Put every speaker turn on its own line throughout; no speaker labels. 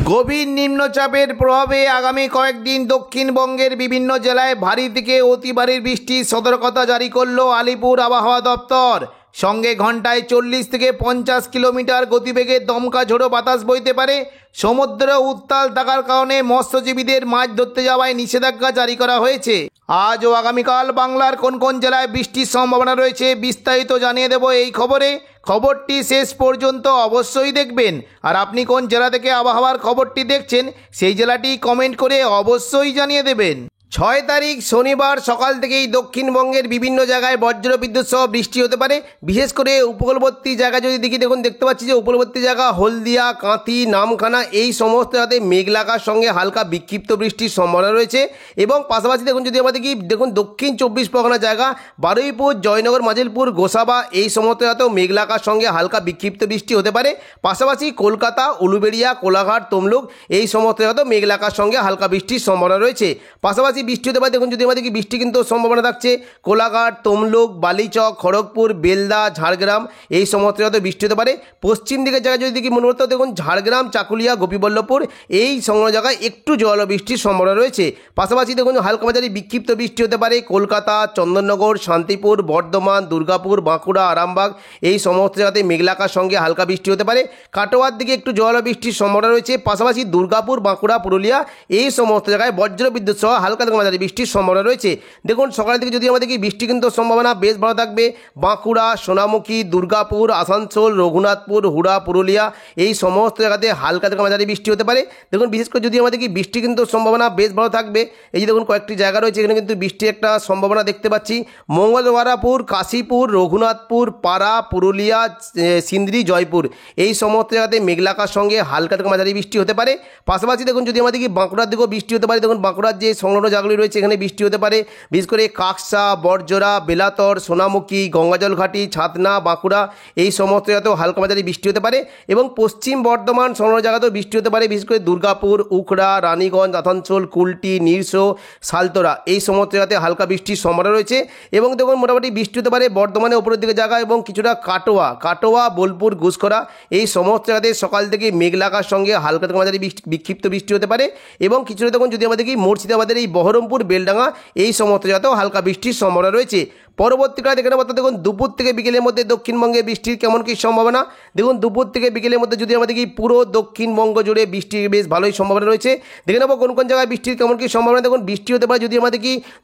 গভীর নিম্নচাপের প্রভাবে আগামী কয়েকদিন দক্ষিণবঙ্গের বিভিন্ন জেলায় ভারী থেকে অতি ভারী বৃষ্টির সতর্কতা জারি করল আলিপুর আবহাওয়া দপ্তর। সঙ্গে ঘন্টায় 40 থেকে 50 কিলোমিটার গতিবেগে দমকা ঝোড়ো বাতাস বইতে পারে। সমুদ্র উত্তাল থাকার কারণে মৎস্যজীবীদের মাছ ধরতে যাওয়ায় নিষেধাজ্ঞা জারি করা হয়েছে। আজ ও আগামীকাল বাংলার কোন কোন জেলায় বৃষ্টির সম্ভাবনা রয়েছে বিস্তারিত জানিয়ে দেব এই খবরে। খবরটি শেষ পর্যন্ত অবশ্যই দেখবেন। আর আপনি কোন জেলা থেকে আবহাওয়ার খবরটি দেখছেন সেই জেলাটি কমেন্ট করে অবশ্যই জানিয়ে দেবেন। 6 তারিখ শনিবার সকাল থেকেই দক্ষিণবঙ্গের বিভিন্ন জায়গায় বজ্রবিদ্যুৎ সহ বৃষ্টি হতে পারে। বিশেষ করে উপকূলবর্তী জায়গা যদি দেখতে পাচ্ছি যে উপকূলবর্তী জায়গা হলদিয়া, কাঁথি, নামখানা এই সমস্ত জায়গাতে মেঘলাকার সঙ্গে হালকা বিক্ষিপ্ত বৃষ্টির সম্ভাবনা রয়েছে। এবং পাশাপাশি যদি আমরা দক্ষিণ 24 পরগনা জায়গা বারুইপুর, জয়নগর, মাজিলপুর, গোসাবা এই সমস্ত জায়গাতেও মেঘলাকার সঙ্গে হালকা বিক্ষিপ্ত বৃষ্টি হতে পারে। পাশাপাশি কলকাতা, উলুবেড়িয়া, কোলাঘাট, তমলুক এই সমস্ত জায়গাতেও মেঘলাকার সঙ্গে হালকা বৃষ্টির সম্ভাবনা রয়েছে। পাশাপাশি বৃষ্টি হতে পারে যদি আমাদের বৃষ্টি কিন্তু সম্ভাবনা থাকছে কোলাঘাট, তমলুক, বালিচক, খড়গপুর, বেলদা, ঝাড়গ্রাম এই সমস্ত জায়গাতে বৃষ্টি হতে পারে। পশ্চিম দিকের জায়গায় যদি মনে করতে ঝাড়গ্রাম, চাকুলিয়া, গোপীবল্লভপুর এই সংলগ্ন জায়গায় একটু জল বৃষ্টির সম্ভাবনা রয়েছে। পাশাপাশি হালকা মাঝারি বিক্ষিপ্ত বৃষ্টি হতে পারে কলকাতা, চন্দননগর, শান্তিপুর, বর্ধমান, দুর্গাপুর, বাঁকুড়া, আরামবাগ এই সমস্ত জায়গাতে মেঘলাকার সঙ্গে হালকা বৃষ্টি হতে পারে। কাটোয়ার দিকে একটু জল বৃষ্টির সম্ভাবনা রয়েছে। পাশাপাশি দুর্গাপুর, বাঁকুড়া, পুরুলিয়া এই সমস্ত জায়গায় বজ্রবিদ্যুৎ সহ হালকা মাঝারি বৃষ্টির সম্ভাবনা রয়েছে। দেখুন সকালের দিকে যদি আমাদের বৃষ্টি কিন্তু সম্ভাবনা বেশ ভালো থাকবে। বাঁকুড়া, সোনামুখী, দুর্গাপুর, আসানসোল, রঘুনাথপুর, হুড়া, পুরুলিয়া এই সমস্ত জায়গাতে হালকা থেকে মাঝারি বৃষ্টি হতে পারে। দেখুন বিশেষ করে যদি আমাদের বৃষ্টি কিন্তু সম্ভাবনা বেশ ভালো থাকবে। এই যে দেখুন কয়েকটি জায়গা রয়েছে এখানে কিন্তু বৃষ্টির একটা সম্ভাবনা দেখতে পাচ্ছি। মঙ্গলবারাপুর, কাশীপুর, রঘুনাথপুর, পাড়া, পুরুলিয়া, সিন্দ্রি, জয়পুর এই সমস্ত জায়গাতে মেঘলাকার সঙ্গে হালকা থেকে মাঝারি বৃষ্টি হতে পারে। পাশাপাশি দেখুন যদি আমাদের বাঁকুড়ার দিকেও বৃষ্টি হতে পারে। দেখুন বাঁকুড়ার যে সংলগ্ন জায়গাগুলি রয়েছে এখানে বৃষ্টি হতে পারে। বিশেষ করে কাকসা, বড়জোড়া, বেলাতর, সোনামুখী, গঙ্গাজল ঘাটি, ছাতনা, বাঁকুড়া এই সমস্ত জায়গাতেও হালকা মাঝারি বৃষ্টি হতে পারে। এবং পশ্চিম বর্ধমান সংলগ্ন জায়গাতেও বৃষ্টি হতে পারে। বিশেষ করে দুর্গাপুর, উখড়া, রানীগঞ্জ, আসানসোল, কুলটি, নিরসো, সালতোরা এই সমস্ত জায়গাতে হালকা বৃষ্টির সম্ভাবনা রয়েছে। এবং দেখুন মোটামুটি বৃষ্টি হতে পারে বর্ধমানে উপরের দিকে জায়গা এবং কিছুটা কাটোয়া, বোলপুর, ঘুষখরা এই সমস্ত জায়গাতে সকাল থেকে মেঘলাকার সঙ্গে হালকা থেকে মাঝারি বিক্ষিপ্ত বৃষ্টি হতে পারে। এবং কিছুটা দেখুন যদি আমাদের মুর্শিদাবাদের এই বহরমপুর, বেলডাঙ্গা এই সমস্ত জায়গাতেও হালকা বৃষ্টির সম্ভাবনা রয়েছে। পরবর্তীকালে দেখে নেব দেখুন দুপুর থেকে বিকেলের মধ্যে দক্ষিণবঙ্গে বৃষ্টির কেমন কী সম্ভাবনা। দেখুন দুপুর থেকে বিকেলের মধ্যে যদি আমাদের পুরো দক্ষিণবঙ্গ জুড়ে বৃষ্টির বেশ ভালোই সম্ভাবনা রয়েছে। দেখে নেব কোন কোন জায়গায় বৃষ্টির কেমন কী সম্ভাবনা। দেখুন বৃষ্টি হতে পারে যদি আমাদের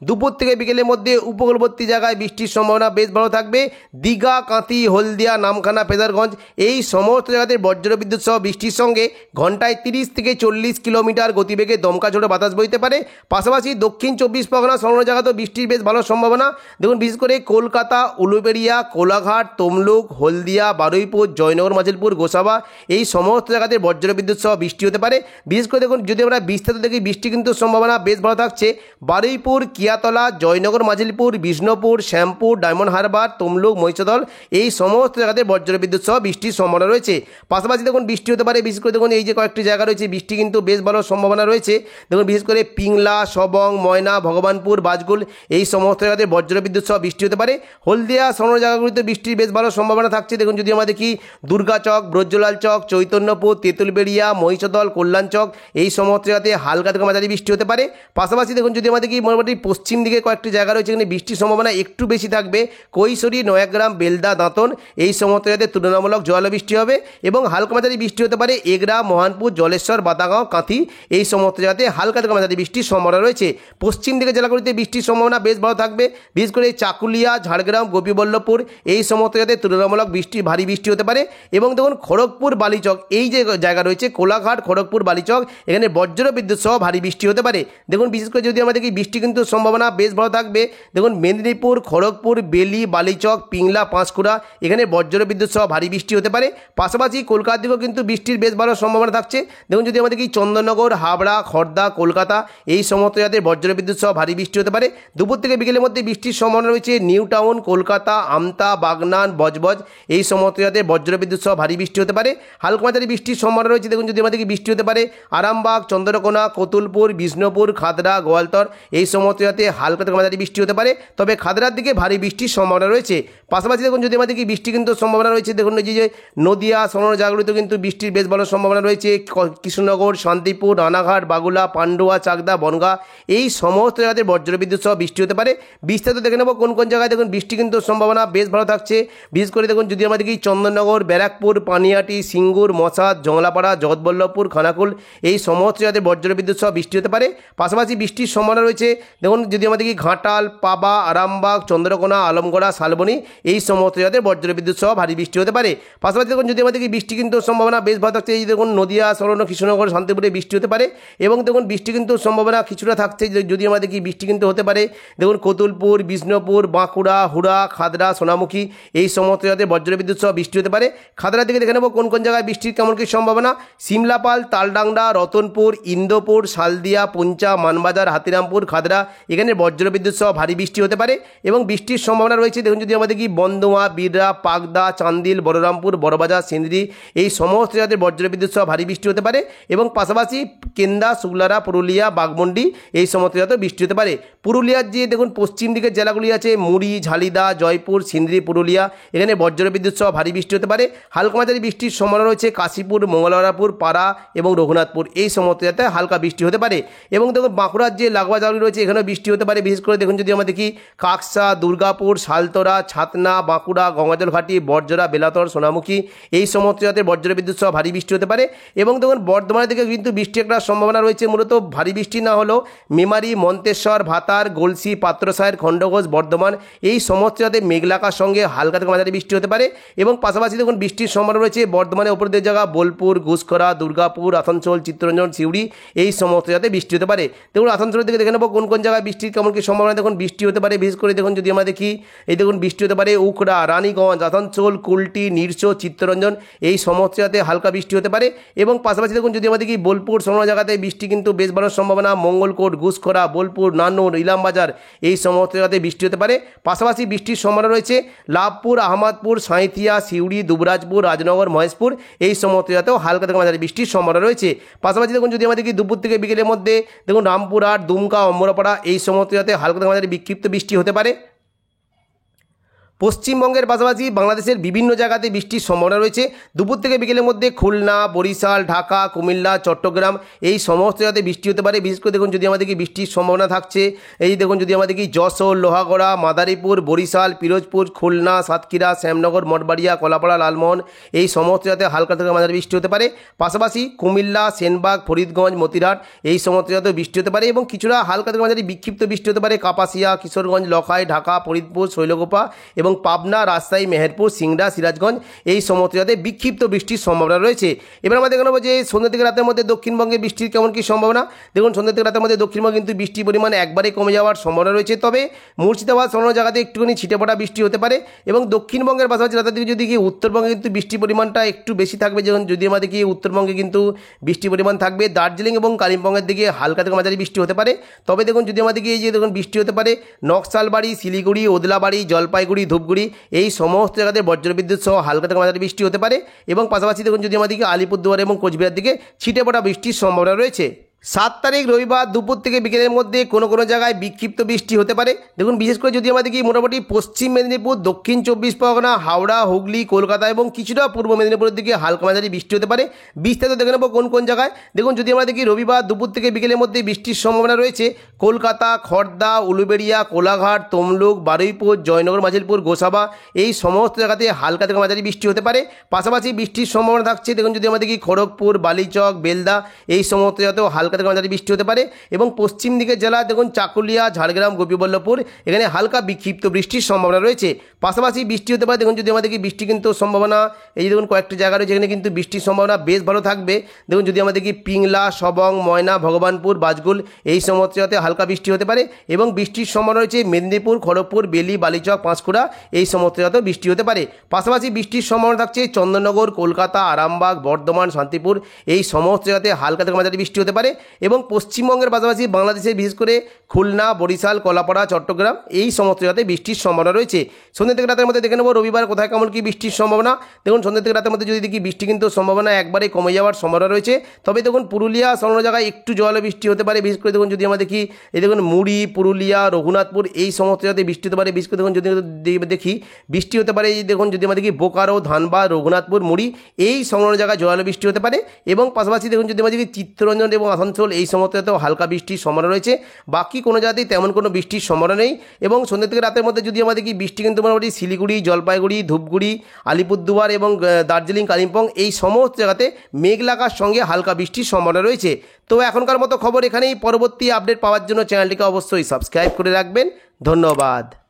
দুপুর থেকে বিকেলের মধ্যে উপকূলবর্তী জায়গায় বৃষ্টির সম্ভাবনা বেশ ভালো থাকবে। দীঘা, কাঁথি, হলদিয়া, নামখানা, ফেজারগঞ্জ এই সমস্ত জায়গাতে বজ্রবিদ্যুৎ সহ বৃষ্টির সঙ্গে ঘন্টায় 30 থেকে 40 কিলোমিটার গতিবেগে দমকা ঝোড়ো বাতাস বইতে পারে। পাশাপাশি দক্ষিণ 24 পরগনা সংলগ্ন জায়গাতেও বৃষ্টির বেশ ভালো সম্ভাবনা। দেখুন বিশেষ করে কলকাতা, উলুবেড়িয়া, কোলাঘাট, তমলুক, হলদিয়া, বারুইপুর, জয়নগর, মাজিলপুর, গোসাবা এই সমস্ত জায়গাতে বজ্রবিদ্যুৎ সহ বৃষ্টি হতে পারে। বিশেষ করে দেখুন যদি আমরা বিস্তারিত দেখি বৃষ্টি কিন্তু সম্ভাবনা বেশ ভালো থাকছে বারুইপুর, কিয়াতলা, জয়নগর, মাজিলপুর, বিষ্ণুপুর, শ্যামপুর, ডায়মন্ড হারবার, তমলুক, মহিষাদল এই সমস্ত জায়গাতে বজ্রবিদ্যুৎ সহ বৃষ্টির সম্ভাবনা রয়েছে। পাশাপাশি দেখুন বৃষ্টি হতে পারে বিশেষ করে দেখুন এই যে কয়েকটি জায়গা রয়েছে বৃষ্টি কিন্তু বেশ ভালো সম্ভাবনা রয়েছে। দেখুন বিশেষ করে পিংলা, সবং, ময়না, ভগবানপুর, বাজগুল এই সমস্ত জায়গাতে বজ্রবিদ্যুৎ সহ বৃষ্টি হতে পারে। হলদিয়া সংলগ্ন জায়গাগুলিতে বৃষ্টির বেশ ভালো সম্ভাবনা থাকছে। দেখুন যদি আমরা দেখি দুর্গাচক, ব্রজলাল চক, চৈতন্যপুর, তেঁতুলবেড়িয়া, মহিষাদল, কল্যাণচক এই সমস্ত জায়গাতে হালকা থেকে মাঝারি বৃষ্টি হতে পারে। পাশাপাশি দেখুন যদি আমাদের মোটামুটি পশ্চিম দিকে কয়েকটি জায়গা রয়েছে এখানে বৃষ্টির সম্ভাবনা একটু বেশি থাকবে। কৈশোরী, নয়াগ্রাম, বেলদা, দাঁতন এই সমস্ত জায়গাতে তুলনামূলক জল বৃষ্টি হবে। এবং হালকা মাঝারি বৃষ্টি হতে পারে এগরা, মহানপুর, জলেশ্বর, বাতাগাঁও, কাঁথি এই সমস্ত জায়গাতে হালকা থেকে মাঝারি বৃষ্টির সম্ভাবনা রয়েছে। পশ্চিম দিকে জেলাগুলিতে বৃষ্টির সম্ভাবনা বেশ ভালো থাকবে। বিশেষ করে চাকুলিয়া, ঝাড়গ্রাম, গোপীবল্লভপুর এই সমস্ত জায়গাতে তুলনামূলক ভারী বৃষ্টি হতে পারে। এবং দেখুন খড়গপুর, বালিচক এই যে জায়গা রয়েছে কোলাঘাট, খড়গপুর, বালিচক এখানে বজ্রবিদ্যুৎ সহ ভারী বৃষ্টি হতে পারে। দেখুন বিশেষ করে যদি আমাদের বৃষ্টি কিন্তু সম্ভাবনা বেশ ভালো থাকবে। দেখুন মেদিনীপুর, খড়গপুর, বেলি, বালিচক, পিংলা, পাঁশকুড়া এখানে বজ্রবিদ্যুৎ সহ ভারী বৃষ্টি হতে পারে। পাশাপাশি কলকাতার দিকেও কিন্তু বৃষ্টির বেশ ভালো সম্ভাবনা থাকছে। দেখুন যদি আমাদের চন্দননগর, হাবড়া, খড়দা, কলকাতা এই সমস্ত জায়গাতে বজ্রবিদ্যুৎ সহ ভারী বৃষ্টি হতে পারে। দুপুর থেকে বিকেলের মধ্যে বৃষ্টির সম্ভাবনা রয়েছে
রয়েছে নিউ টাউন, কলকাতা, আমতা, বাগনান, বজবজ এই সমস্ত জায়গাতে বজ্রবিদ্যুৎ সহ ভারী বৃষ্টি হতে পারে। হালকা মাঝারি বৃষ্টির সম্ভাবনা রয়েছে দেখুন যদি আমাদেরকে বৃষ্টি হতে পারে আরামবাগ, চন্দ্রকোনা, কতুলপুর, বিষ্ণুপুর, খাদড়া, গোয়ালতর এই সমস্ত জায়গাতে হালকা থেকে মাঝারি বৃষ্টি হতে পারে, তবে খাদড়ার দিকে ভারী বৃষ্টির সম্ভাবনা রয়েছে। পাশাপাশি দেখুন যদি আমাদেরকে বৃষ্টি কিন্তু সম্ভাবনা রয়েছে দেখুন যে নদিয়া, সোনার জাগরিত কিন্তু বৃষ্টির বেশ ভালো সম্ভাবনা রয়েছে। কৃষ্ণনগর, শান্তিপুর, রানাঘাট, বাগুলা, পান্ডুয়া, চাকদা, বনগাঁ এই সমস্ত জায়গাতে বজ্রবিদ্যুৎ সহ বৃষ্টি হতে পারে। বিস্তারিত দেখে নেব কোন কোন জায়গায় দেখুন বৃষ্টি কিন্তু সম্ভাবনা বেশ ভালো থাকছে। বিশেষ করে দেখুন যদি আমাদেরকে চন্দননগর, ব্যারাকপুর, পানিহাটি, সিঙ্গুর, মশাদ, জংলাপাড়া, জগৎবল্লভপুর, খানাকুল এই সমস্ত জায়গাতে বজ্রবিদ্যুৎ সহ বৃষ্টি হতে পারে। পাশাপাশি বৃষ্টির সম্ভাবনা রয়েছে দেখুন যদি আমাদেরকে ঘাটাল, পাবা, আরামবাগ, চন্দ্রকোনা, আলমগড়া, শালবনী এই সমস্ত জায়গাতে বজ্রবিদ্যুৎ সহ ভারী বৃষ্টি হতে পারে। পাশাপাশি দেখুন যদি আমাদেরকে বৃষ্টি কিন্তু সম্ভাবনা বেশ ভালো থাকছে। এই দেখুন নদিয়া, সরণ, কৃষ্ণনগর, শান্তিপুরে বৃষ্টি হতে পারে এবং দেখুন বৃষ্টি কিন্তু সম্ভাবনা কিছুটা থাকছে যদি আমাদেরকে বৃষ্টি কিন্তু হতে পারে দেখুন কতুলপুর, বিষ্ণুপুর, বাঁকুড়া, হুড়া, খাদড়া, সোনামুখী এই সমস্ত জায়গাতে বজ্রবিদ্যুৎ সহ বৃষ্টি হতে পারে। খাদড়ার দিকে দেখে নেব কোন কোন জায়গায় বৃষ্টির কেমন কী সম্ভাবনা। সিমলাপাল, তালডাংরা, রতনপুর, ইন্দোপুর, শালদিয়া, পুঞ্চা, মানবাজার, হাতিরামপুর, খাদড়া এখানে বজ্রবিদ্যুৎ সহ ভারী বৃষ্টি হতে পারে এবং বৃষ্টির সম্ভাবনা রয়েছে দেখুন যদি আমাদের কি বন্দোয়া, বিড়রা, পাকদা, চান্দিল, বলরামপুর, বড়বাজার, সিন্দ্রি এই সমস্ত জায়গাতে বজ্রবিদ্যুৎ সহ ভারী বৃষ্টি হতে পারে এবং পাশাপাশি কেন্দা, শুক্লারা, পুরুলিয়া, বাঘমুন্ডি এই সমস্ত জায়গাতে বৃষ্টি হতে পারে। পুরুলিয়ার যে দেখুন পশ্চিম দিকের জেলাগুলি আছে মুড়ি, ঝালিদা, জয়পুর, সিন্দ্রি, পুরুলিয়া এখানে বজ্রবিদ্যুৎ সহ ভারী বৃষ্টি হতে পারে। হালকা মাঝারি বৃষ্টির সম্ভাবনা রয়েছে কাশীপুর, মঙ্গলবারপুর, পাড়া এবং রঘুনাথপুর এই সমস্ত জায়গাতে হালকা বৃষ্টি হতে পারে এবং দেখুন বাঁকুড়ার যে লাগোয়া জায়গাগুলি রয়েছে এখানেও বৃষ্টি হতে পারে। বিশেষ করে দেখুন যদি আমরা দেখি কাকসা, দুর্গাপুর, শালতরা, ছাতনা, বাঁকুড়া, গঙ্গাজলঘাটি, বড়জোড়া, বেলাতর, সোনামুখী এই সমস্ত জায়গাতে বজ্রবিদ্যুৎ সহ ভারী বৃষ্টি হতে পারে এবং দেখুন বর্ধমানের দিকে কিন্তু বৃষ্টি একটা সম্ভাবনা রয়েছে। মূলত ভারী বৃষ্টি না হলেও মেমারি, মন্তেশ্বর, ভাতার, গলসি, পাত্রসায়ের, খণ্ডঘোষ, বর্ধমান এই সমস্ত জায়গাতে মেঘলাকার সঙ্গে হালকা থেকে মাঝারি বৃষ্টি হতে পারে এবং পাশাপাশি দেখুন বৃষ্টির সম্ভাবনা রয়েছে বর্ধমানের ওপর দিয়ে জায়গা বোলপুর, ঘুষখরা, দুর্গাপুর, আসানসোল, চিত্তরঞ্জন, সিউড়ি এই সমস্ত জায়গাতে বৃষ্টি হতে পারে। দেখুন আসানসোলের দিকে দেখে নেব কোন কোন জায়গায় বৃষ্টির কেমন কী সম্ভাবনা। দেখুন বৃষ্টি হতে পারে বিশেষ করে দেখুন যদি আমরা দেখি এই দেখুন বৃষ্টি হতে পারে উখড়া, রানীগঞ্জ, আসানসোল, কুলটি, নিরসো, চিত্তরঞ্জন এই সমস্ত জায়গাতে হালকা বৃষ্টি হতে পারে এবং পাশাপাশি দেখুন যদি আমরা দেখি বোলপুর, সমস্ত জায়গাতে বৃষ্টি কিন্তু বেশ ভালো সম্ভাবনা। মঙ্গলকোট, ঘুষখরা, বোলপুর, নানুর, ইলামবাজার এই সমস্ত জায়গাতে বৃষ্টি হতে পারে। পাশাপাশি বৃষ্টির সম্ভাবনা রয়েছে লাভপুর, আহমদপুর, সাঁইথিয়া, সিউড়ি, দুবরাজপুর, রাজনগর, মহেশপুর এই সমস্ত জায়গাতেও হালকা থেকে মাঝারি বৃষ্টির সম্ভাবনা রয়েছে। পাশাপাশি দেখুন যদি আমাদের কি দুপুর থেকে বিকেলের মধ্যে দেখুন রামপুরহাট, দুমকা, অমরাপাড়া এই সমস্ত জায়গাতে হালকা থেকে মাঝারি বিক্ষিপ্ত বৃষ্টি হতে পারে। পশ্চিমবঙ্গের পাশাপাশি বাংলাদেশের বিভিন্ন জায়গাতে বৃষ্টির সম্ভাবনা রয়েছে। দুপুর থেকে বিকেলের মধ্যে খুলনা, বরিশাল, ঢাকা, কুমিল্লা, চট্টগ্রাম এই সমস্ত জায়গাতে বৃষ্টি হতে পারে। বিশেষ করে দেখুন যদি আমাদের কি বৃষ্টির সম্ভাবনা থাকছে এই দেখুন যদি আমাদের কি যশোর, লোহাগড়া, মাদারীপুর, বরিশাল, পিরোজপুর, খুলনা, সাতক্ষীরা, শ্যামনগর, মঠবাড়িয়া, কলাপাড়া, লালমোহন এই সমস্ত জায়গাতে হালকা থেকে মাঝারি বৃষ্টি হতে পারে। পাশাপাশি কুমিল্লা, সেনবাগ, ফরিদগঞ্জ, মতিরহাট এই সমস্ত জায়গাতেও বৃষ্টি হতে পারে এবং কিছুটা হালকা থেকে মাঝারি বিক্ষিপ্ত বৃষ্টি হতে পারে কাপাসিয়া, কিশোরগঞ্জ, লখাই, ঢাকা, ফরিদপুর, শৈলকুপা এবং পাবনা, রাজশাহী, মেহেরপুর, সিংড়া, সিরাজগঞ্জ এই সমস্ত জায়গাতে বিক্ষিপ্ত বৃষ্টির সম্ভাবনা রয়েছে। এবার আমরা দেখে নেব যে সন্ধ্যা থেকে রাতের মধ্যে দক্ষিণবঙ্গে বৃষ্টির কেমন কী সম্ভাবনা। দেখুন সন্ধ্যা থেকে রাতের মধ্যে দক্ষিণবঙ্গে কিন্তু বৃষ্টির পরিমাণ একবারে কমে যাওয়ার সম্ভাবনা রয়েছে, তবে মুর্শিদাবাদ সমস্ত জায়গাতে একটুখানি ছিটেফোঁটা বৃষ্টি হতে পারে এবং দক্ষিণবঙ্গের পাশাপাশি রাতের দিকে যদি কি উত্তরবঙ্গে কিন্তু বৃষ্টির পরিমাণটা একটু বেশি থাকবে। যেমন যদি আমাদের কি উত্তরবঙ্গে কিন্তু বৃষ্টির পরিমাণ থাকবে, দার্জিলিং এবং কালিম্পংয়ের দিকে হালকা থেকে মাঝারি বৃষ্টি হতে পারে। তবে দেখুন যদি আমাদের কি এই যে দেখুন বৃষ্টি হতে পারে নকশালবাড়ি, শিলিগুড়ি, ওদলাবাড়ি, জলপাইগুড়ি, ধূপগুড়ি এই সমস্ত জায়গাতে বজ্রবিদ্যুৎ সহ হালকা থেকে মাঝারি বৃষ্টি হতে পারে এবং পাশাপাশি দেখুন যদি আমাদেরকে আলিপুরদুয়ার এবং কোচবিহার দিকে ছিটেফোঁটা বৃষ্টির সম্ভাবনা রয়েছে। 7 তারিখ রবিবার দুপুর থেকে বিকেলের মধ্যে কোনো কোনো জায়গায় বিক্ষিপ্ত বৃষ্টি হতে পারে। দেখুন বিশেষ করে যদি আমাদের কি মোটামুটি পশ্চিম মেদিনীপুর, দক্ষিণ 24 পরগনা, হাওড়া, হুগলি, কলকাতা এবং কিছুটা পূর্ব মেদিনীপুরের দিকে হালকা মাঝারি বৃষ্টি হতে পারে। বিস্তারিত দেখে নেব কোন কোন জায়গায়। দেখুন যদি আমরা দেখি রবিবার দুপুর থেকে বিকেলের মধ্যে বৃষ্টির সম্ভাবনা রয়েছে কলকাতা, খড়দা, উলুবেড়িয়া, কোলাঘাট, তমলুক, বারুইপুর, জয়নগর, মাঝিলপুর, গোসাবা এই সমস্ত জায়গাতে হালকা থেকে মাঝারি বৃষ্টি হতে পারে। পাশাপাশি বৃষ্টির সম্ভাবনা থাকছে দেখুন যদি আমাদের কি খড়গপুর, বালিচক, বেলদা এই সমস্ত জায়গাতেও হালকা থেকে মাঝারি বৃষ্টি হতে পারে এবং পশ্চিম দিকের জেলা দেখুন চাকুলিয়া, ঝাড়গ্রাম, গোপীবল্লভপুর এখানে হালকা বিক্ষিপ্ত বৃষ্টির সম্ভাবনা রয়েছে। পাশাপাশি বৃষ্টি হতে পারে দেখুন যদি আমাদের কি বৃষ্টি কিন্তু সম্ভাবনা এই যে দেখুন কয়েকটি জায়গা রয়েছে যেখানে কিন্তু বৃষ্টির সম্ভাবনা বেশ ভালো থাকবে। দেখুন যদি আমাদের কি পিংলা, সবং, ময়না, ভগবানপুর, বাজগুল এই সমস্ত জায়গাতে হালকা বৃষ্টি হতে পারে এবং বৃষ্টির সম্ভাবনা রয়েছে মেদিনীপুর, খড়গপুর, বেলি, বালিচক, পাঁশকুড়া এই সমস্ত জায়গাতেও বৃষ্টি হতে পারে। পাশাপাশি বৃষ্টির সম্ভাবনা থাকছে চন্দননগর, কলকাতা, আরামবাগ, বর্ধমান, শান্তিপুর এই সমস্ত জায়গাতে হালকা থেকে মাঝারি বৃষ্টি হতে পারে এবং পশ্চিমবঙ্গের পাশাপাশি বাংলাদেশে বিশেষ করে খুলনা, বরিশাল, কলাপাড়া, চট্টগ্রাম এই সমস্ত জায়গাতে বৃষ্টির সম্ভাবনা রয়েছে। সন্ধ্যে থেকে রাতের মধ্যে দেখে নেব রবিবার কোথায় কেমন কি বৃষ্টির সম্ভাবনা। দেখুন সন্ধ্যে থেকে রাতের মধ্যে যদি দেখি বৃষ্টি কিন্তু সম্ভাবনা একবারে কমে যাওয়ার সম্ভাবনা রয়েছে। তবে দেখুন পুরুলিয়া সংলগ্ন জায়গায় একটু জল বৃষ্টি হতে পারে। বিশেষ করে দেখুন যদি আমরা দেখি এই দেখুন মুড়ি, পুরুলিয়া, রঘুনাথপুর এই সমস্ত জায়গাতে বৃষ্টি হতে পারে। বিশেষ করে দেখুন যদি দেখি বৃষ্টি হতে পারে এই দেখুন যদি আমরা দেখি বোকারো, ধানবাদ, রঘুনাথপুর, মুড়ি এই সংলগ্ন জায়গায় জল বৃষ্টি হতে পারে। এবং পাশাপাশি দেখুন যদি আমরা দেখি চিত্তরঞ্জন এবং আসানসোল এই সমস্ত জায়গাতেও হালকা বৃষ্টির সম্ভাবনা রয়েছে। বাকি কোনো জায়গাতেই তেমন কোনো বৃষ্টির সম্ভাবনা নেই। এবং সন্ধ্যে থেকে রাতের মধ্যে যদি আমরা দেখি বৃষ্টি কিন্তু মোটামুটি শিলিগুড়ি, জলপাইগুড়ি, ধূপগুড়ি, আলিপুরদুয়ার এবং দার্জিলিং, কালিম্পং এই সমস্ত জায়গাতে মেঘলাকার সঙ্গে হালকা বৃষ্টির সম্ভাবনা রয়েছে। তো এখনকার মতো খবর এখানেই। পরবর্তী আপডেট পাওয়ার জন্য চ্যানেলটিকে অবশ্যই সাবস্ক্রাইব করে রাখবেন। ধন্যবাদ।